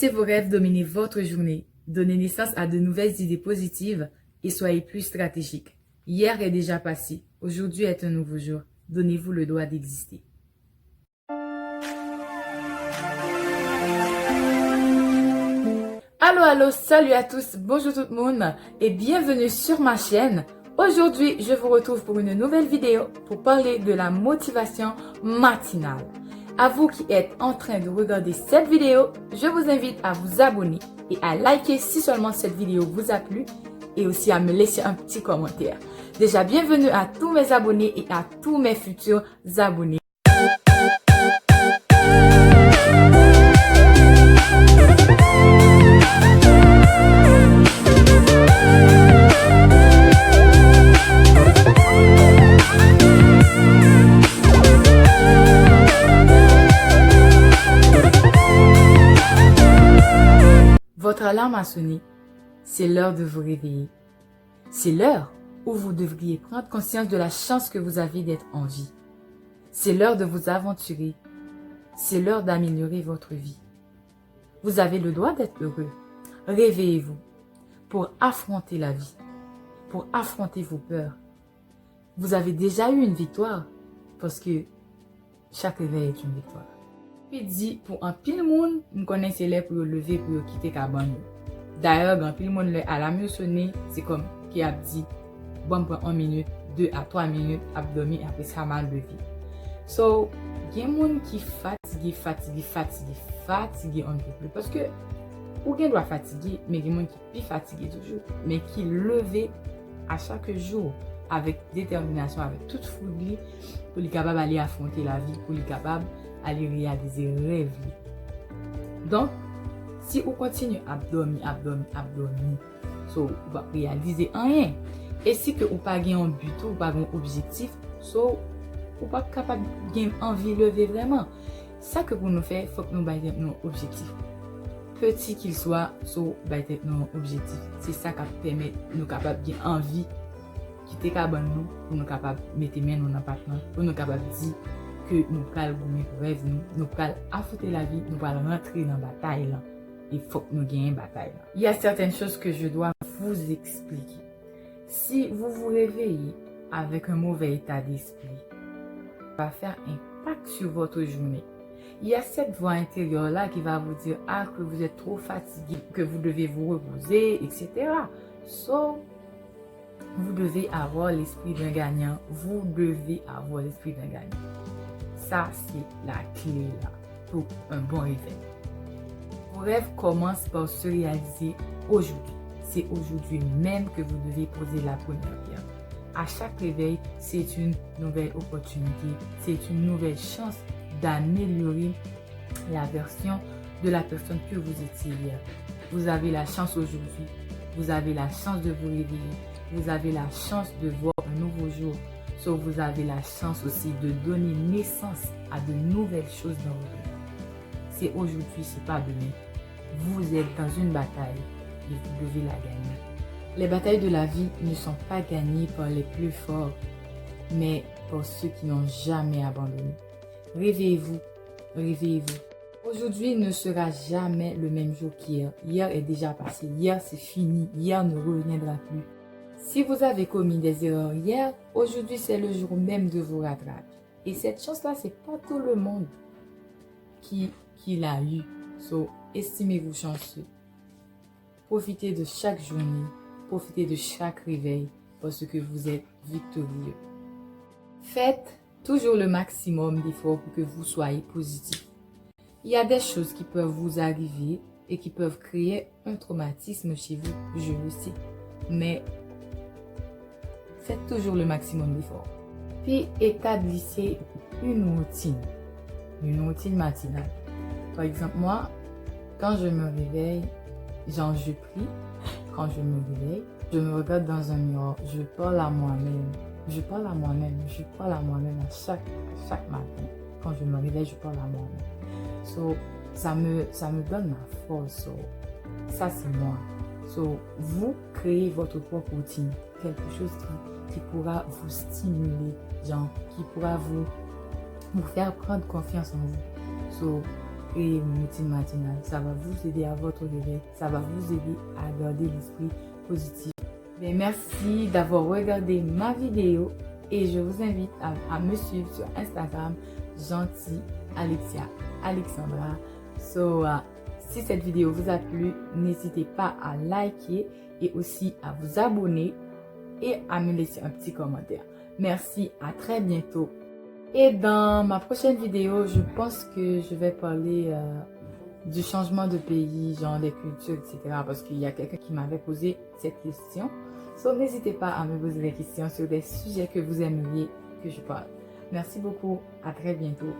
Laissez vos rêves dominer votre journée. Donnez naissance à de nouvelles idées positives et soyez plus stratégiques. Hier est déjà passé. Aujourd'hui est un nouveau jour. Donnez-vous le droit d'exister. Allô, salut à tous, bonjour tout le monde et bienvenue sur ma chaîne. Aujourd'hui, je vous retrouve pour une nouvelle vidéo pour parler de la motivation matinale. À vous qui êtes en train de regarder cette vidéo, je vous invite à vous abonner et à liker si seulement cette vidéo vous a plu et aussi à me laisser un petit commentaire. Déjà, bienvenue à tous mes abonnés et à tous mes futurs abonnés. Votre alarme a sonné. C'est l'heure de vous réveiller. C'est l'heure où vous devriez prendre conscience de la chance que vous avez d'être en vie. C'est l'heure de vous aventurer. C'est l'heure d'améliorer votre vie. Vous avez le droit d'être heureux. Réveillez-vous pour affronter la vie, pour affronter vos peurs. Vous avez déjà eu une victoire parce que chaque réveil est une victoire. Puis dit pour un pile monde, nous connaissons les pour lever pour quitter cabane. D'ailleurs, quand pile monde à la mieux sonné, c'est comme qui a dit bon pour 1 minute, 2 à 3 minutes à dormir après ça mal levé. So, il y a des gens qui fatigué un peu plus parce que ou bien doit fatiguer, mais il y a des gens qui plus fatigué toujours, mais qui levé à chaque jour avec détermination, avec toute folie pour les capables d'aller affronter la vie, pour les capables aller réaliser rêve. Donc, si vous continuez à dormir, so, vous va réaliser rien. Et si que vous pas un but ou pas un objectif, so, vous pas capable de envie de lever vraiment. Ça que pour nous faire, il faut que nous baillons nos objectifs. Petit qu'il soit, so, baillons nos objectifs. C'est ça qui permet de nous capables de envie quitter cabane nous pour nous capables de mettre main dans l'appartement, pour nous capables de dire que nous allons gagner pour rêve, nous allons affronter la vie, nous allons rentrer dans la bataille là. Il faut que nous gagnions une bataille là. Il y a certaines choses que je dois vous expliquer. Si vous vous réveillez avec un mauvais état d'esprit, ça va faire impact sur votre journée. Il y a cette voix intérieure là qui va vous dire que vous êtes trop fatigué, que vous devez vous reposer, etc. So, vous devez avoir l'esprit d'un gagnant. Vous devez avoir l'esprit d'un gagnant. Ça, c'est la clé là pour un bon réveil. Vos rêves commencent par se réaliser aujourd'hui. C'est aujourd'hui même que vous devez poser la première pierre. À chaque réveil, c'est une nouvelle opportunité. C'est une nouvelle chance d'améliorer la version de la personne que vous étiez hier. Vous avez la chance aujourd'hui. Vous avez la chance de vous réveiller. Vous avez la chance de voir un nouveau jour. So, vous avez la chance aussi de donner naissance à de nouvelles choses dans votre vie. C'est aujourd'hui, c'est pas demain. Vous êtes dans une bataille et vous devez la gagner. Les batailles de la vie ne sont pas gagnées par les plus forts, mais par ceux qui n'ont jamais abandonné. Réveillez-vous, réveillez-vous. Aujourd'hui ne sera jamais le même jour qu'hier. Hier est déjà passé, hier c'est fini, hier ne reviendra plus. Si vous avez commis des erreurs hier, aujourd'hui c'est le jour même de vous rattraper. Et cette chance-là, c'est pas tout le monde qui l'a eu. So, estimez-vous chanceux. Profitez de chaque journée, profitez de chaque réveil parce que vous êtes victorieux. Faites toujours le maximum d'efforts pour que vous soyez positif. Il y a des choses qui peuvent vous arriver et qui peuvent créer un traumatisme chez vous, je le sais. Mais faites toujours le maximum d'efforts. Puis établissez une routine matinale. Par exemple, moi, quand je me réveille, je prie. Quand je me réveille, je me regarde dans un miroir, je parle à moi-même. À chaque matin. Quand je me réveille, je parle à moi-même. So, ça me donne ma force. So, ça, c'est moi. So, vous créez votre propre routine. Quelque chose qui pourra vous stimuler, qui pourra vous faire prendre confiance en vous. So, créer une routine matinale. Ça va vous aider à votre réveil. Ça va vous aider à garder l'esprit positif. Bien, merci d'avoir regardé ma vidéo et je vous invite à me suivre sur Instagram, Gentil Alexia Alexandra. Si cette vidéo vous a plu, n'hésitez pas à liker et aussi à vous abonner et à me laisser un petit commentaire. Merci, à très bientôt. Et dans ma prochaine vidéo, je pense que je vais parler du changement de pays, genre des cultures, etc. Parce qu'il y a quelqu'un qui m'avait posé cette question. Donc, n'hésitez pas à me poser des questions sur des sujets que vous aimeriez que je parle. Merci beaucoup, à très bientôt.